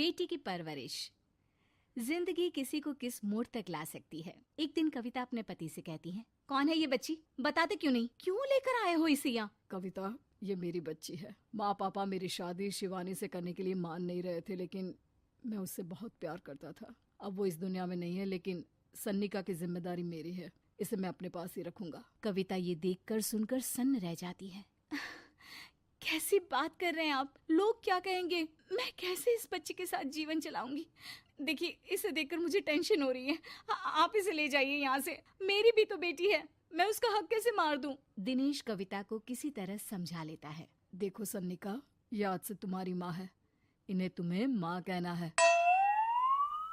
बेटी की परवरिश। जिंदगी किसी को किस मोड़ तक ला सकती है। एक दिन कविता अपने पति से कहती है, कौन है ये बच्ची, बताते क्यों नहीं, क्यों लेकर आए हो इसे यहाँ? कविता, ये मेरी बच्ची है। माँ पापा मेरी शादी शिवानी से करने के लिए मान नहीं रहे थे, लेकिन मैं उससे बहुत प्यार करता था। अब वो इस दुनिया में नहीं है, लेकिन सन्निका की जिम्मेदारी मेरी है। इसे मैं अपने पास ही रखूंगा। कविता ये देखकर सुनकर सन्न रह जाती है। कैसी बात कर रहे हैं आप? लोग क्या कहेंगे? मैं कैसे इस बच्चे के साथ जीवन चलाऊंगी? देखिए, इसे देखकर मुझे टेंशन हो रही है। आप इसे ले जाइए यहाँ से। मेरी भी तो बेटी है, मैं उसका हक कैसे मार दूं? दिनेश कविता को किसी तरह समझा लेता है। देखो सन्निका, ये आज से तुम्हारी माँ है, इन्हें तुम्हें माँ कहना है।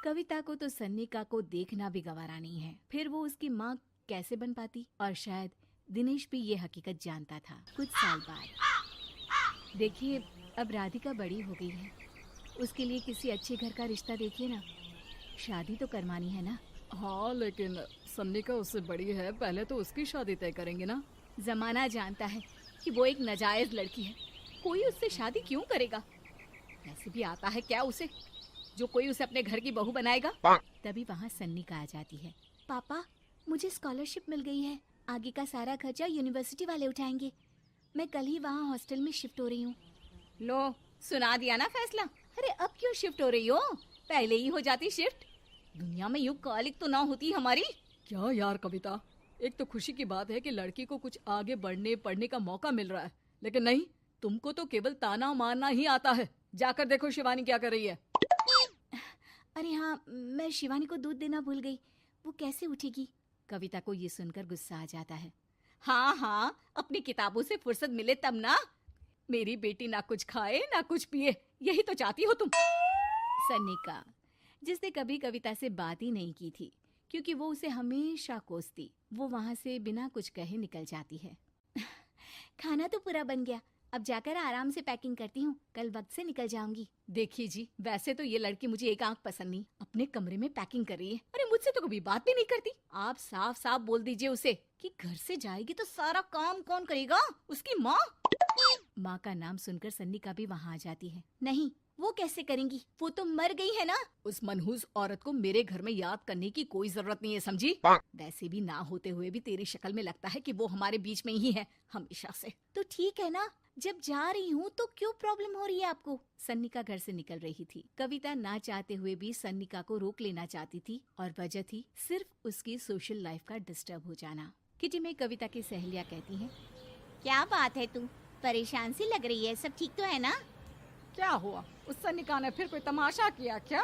कविता को तो सन्निका को देखना भी गवारा नहीं है, फिर वो उसकी माँ कैसे बन पाती? और शायद दिनेश भी ये हकीकत जानता था। कुछ साल बाद देखिए, अब राधिका बड़ी हो गई है, उसके लिए किसी अच्छे घर का रिश्ता देखिए ना। शादी तो करवानी है ना? हाँ, लेकिन सन्निका उससे बड़ी है, पहले तो उसकी शादी तय करेंगे ना। जमाना जानता है कि वो एक नाजायज लड़की है, कोई उससे शादी क्यों करेगा? ऐसे भी आता है क्या उसे, जो कोई उसे अपने घर की बहू बनाएगा? तभी वहाँ सन्निका आ जाती है। पापा, मुझे स्कॉलरशिप मिल गई है, आगे का सारा खर्चा यूनिवर्सिटी वाले उठाएंगे। मैं कल ही वहाँ हॉस्टल में शिफ्ट हो रही हूँ। लो, सुना दिया ना फैसला। अरे अब क्यों शिफ्ट हो रही हो? पहले ही हो जाती शिफ्ट। दुनिया में यूं कालिक तो ना होती हमारी। क्या यार कविता, एक तो खुशी की बात है कि लड़की को कुछ आगे बढ़ने पढ़ने का मौका मिल रहा है, लेकिन नहीं, तुमको तो केवल ताना मारना ही आता है। जाकर देखो शिवानी क्या कर रही है। अरे हाँ, मैं शिवानी को दूध देना भूल गई, वो कैसे उठेगी? कविता को ये सुनकर गुस्सा आ जाता है। हाँ हाँ, अपनी किताबों से फुर्सत मिले तब ना। मेरी बेटी ना कुछ खाए ना कुछ पिए, यही तो चाहती हो तुम। सन्निका, जिसने कभी कविता से बात ही नहीं की थी, क्योंकि वो उसे हमेशा कोसती, वो वहाँ से बिना कुछ कहे निकल जाती है। खाना तो पूरा बन गया, अब जाकर आराम से पैकिंग करती हूँ, कल वक्त से निकल जाऊंगी। देखिए जी, वैसे तो ये लड़की मुझे एक आंख पसंद नहीं, अपने कमरे में पैकिंग कर रही है। अरे मुझसे तो कभी बात भी नहीं करती। आप साफ साफ बोल दीजिए उसे कि घर से जाएगी तो सारा काम कौन करेगा? उसकी माँ। माँ का नाम सुनकर सन्निका भी वहाँ आ जाती है। नहीं, वो कैसे करेंगी, वो तो मर गई है ना। उस मनहूस औरत को मेरे घर में याद करने की कोई जरूरत नहीं है, समझी? वैसे भी ना होते हुए भी तेरी शक्ल में लगता है कि वो हमारे बीच में ही है हमेशा से। तो ठीक है ना, जब जा रही हूँ तो क्यों प्रॉब्लम हो रही है आपको? सन्निका घर से निकल रही थी। कविता ना चाहते हुए भी सन्निका को रोक लेना चाहती थी, और वजह थी सिर्फ उसकी सोशल लाइफ का डिस्टर्ब हो जाना। किटी में कविता की सहेलियाँ कहती हैं, क्या बात है, तू परेशान सी लग रही है, सब ठीक तो है ना? क्या हुआ, उस सन्निका ने फिर कोई तमाशा किया क्या?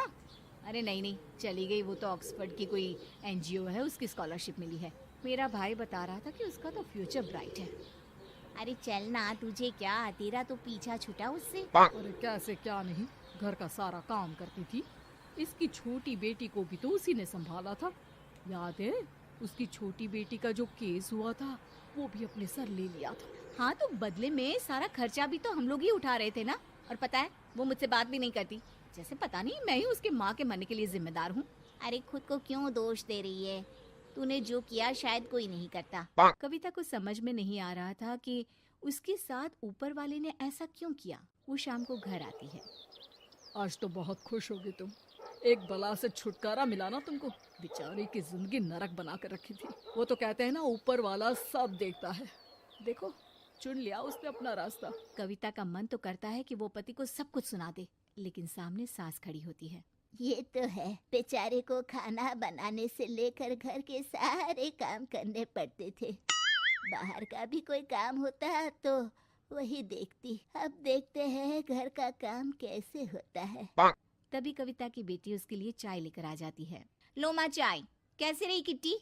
अरे नहीं नहीं, चली गई, वो तो ऑक्सफोर्ड की कोई NGO है, उसकी स्कॉलरशिप मिली है। मेरा भाई बता रहा था कि उसका तो फ्यूचर ब्राइट है। अरे चल ना, तुझे क्या, तेरा तो पीछा छूटा उससे। अरे कैसे क्या नहीं, घर का सारा काम करती थी। इसकी छोटी बेटी को भी तो उसी ने संभाला था, याद है? उसकी छोटी बेटी का जो केस हुआ था, वो भी अपने सर ले लिया था। हाँ, तो बदले में सारा खर्चा भी तो हम लोग ही उठा रहे थे ना। और पता है, वो मुझसे बात भी नहीं करती, जैसे पता नहीं मैं ही उसके माँ के मरने के लिए जिम्मेदार हूँ। अरे खुद को क्यों दोष दे रही है? तूने जो किया शायद कोई नहीं करता। कविता को समझ में नहीं आ रहा था कि उसके साथ ऊपर वाले ने ऐसा क्यों किया। वो शाम को घर आती है। आज तो बहुत खुश होगी तुम, एक बला से छुटकारा मिला ना तुमको। बेचारी की जिंदगी नरक बना कर रखी थी। वो तो कहते हैं ना, ऊपर वाला सब देखता है। देखो, चुन लिया उसने अपना रास्ता। कविता का मन तो करता है कि वो पति को सब कुछ सुना दे, लेकिन सामने सास खड़ी होती है। ये तो है, बेचारे को खाना बनाने से लेकर घर के सारे काम करने पड़ते थे। बाहर का भी कोई काम होता तो वही देखती। अब देखते हैं घर का काम कैसे होता है। तभी कविता की बेटी उसके लिए चाय लेकर आ जाती है। लो माँ चाय, कैसी रही किट्टी?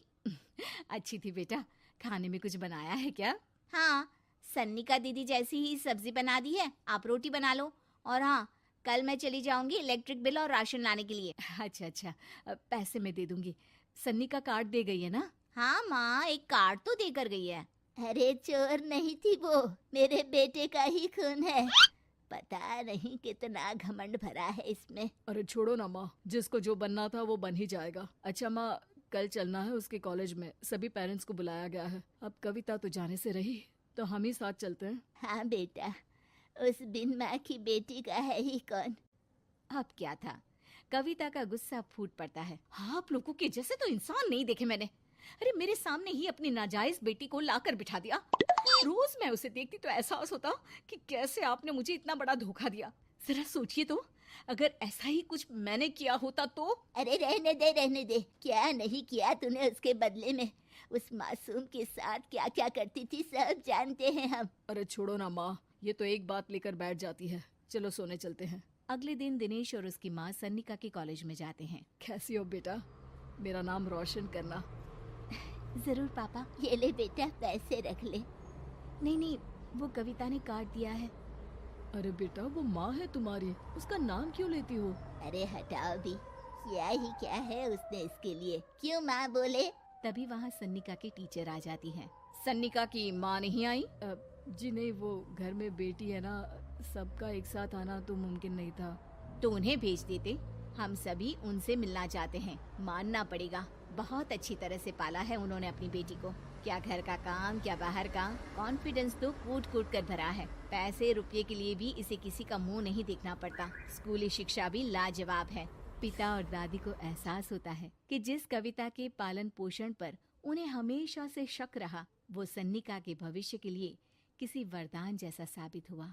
अच्छी थी बेटा, खाने में कुछ बनाया है क्या? हाँ, सन्निका दीदी जैसी ही सब्जी बना दी है, आप रोटी बना लो। और हाँ, कल मैं चली जाऊंगी इलेक्ट्रिक बिल और राशन लाने के लिए। अच्छा अच्छा, पैसे मैं दे दूंगी। सन्नी का कार्ड दे गई है ना? हाँ माँ, एक कार्ड तो देकर गई है। अरे चोर नहीं थी वो, मेरे बेटे का ही खून है। पता नहीं कितना घमंड भरा है इसमें। अरे छोड़ो ना माँ, जिसको जो बनना था वो बन ही जाएगा। अच्छा माँ, कल चलना है उसके कॉलेज में, सभी पेरेंट्स को बुलाया गया है। अब कविता तो जाने से रही, तो हम ही साथ चलते हैं। हाँ बेटा, उस बिन माँ की बेटी का है ही कौन। अब क्या था, कविता का गुस्सा फूट पड़ता है। हाँ, आप लोगों के जैसे तो इंसान नहीं देखे मैंने। अरे मेरे सामने ही अपनी नाजायज बेटी को लाकर बिठा दिया। रोज मैं उसे देखती तो एहसास होता कि कैसे आपने मुझे इतना बड़ा धोखा दिया। जरा सोचिए तो, अगर ऐसा ही कुछ मैंने किया होता तो। अरे रहने दे, क्या नहीं किया तूने उसके बदले में। उस मासूम के साथ क्या क्या करती थी सब जानते हैं हम। अरे छोड़ो ना माँ, ये तो एक बात लेकर बैठ जाती है। चलो सोने चलते हैं। अगले दिन दिनेश और उसकी माँ सन्निका के कॉलेज में जाते हैं। कैसी हो बेटा, मेरा नाम रोशन करना। जरूर पापा, ये ले बेटा पैसे रख ले। नहीं, वो कविता ने काट दिया है। अरे बेटा, वो माँ है तुम्हारी, उसका नाम क्यों लेती हो? अरे हटाओ भी, क्या ही क्या है उसने इसके लिए, क्यों माँ बोले। तभी वहाँ सन्निका की टीचर आ जाती हैं। सन्निका की माँ नहीं आई? जी नहीं, वो घर में बेटी है ना, सबका एक साथ आना तो मुमकिन नहीं था। तो उन्हें भेज देते, हम सभी उनसे मिलना चाहते हैं। मानना पड़ेगा, बहुत अच्छी तरह से पाला है उन्होंने अपनी बेटी को। क्या घर का काम, क्या बाहर का, कॉन्फिडेंस तो कूट कूट कर भरा है। पैसे रुपये के लिए भी इसे किसी का मुंह नहीं देखना पड़ता। स्कूली शिक्षा भी लाजवाब है। पिता और दादी को एहसास होता है कि जिस कविता के पालन पोषण पर उन्हें हमेशा से शक रहा, वो सन्निका के भविष्य के लिए किसी वरदान जैसा साबित हुआ।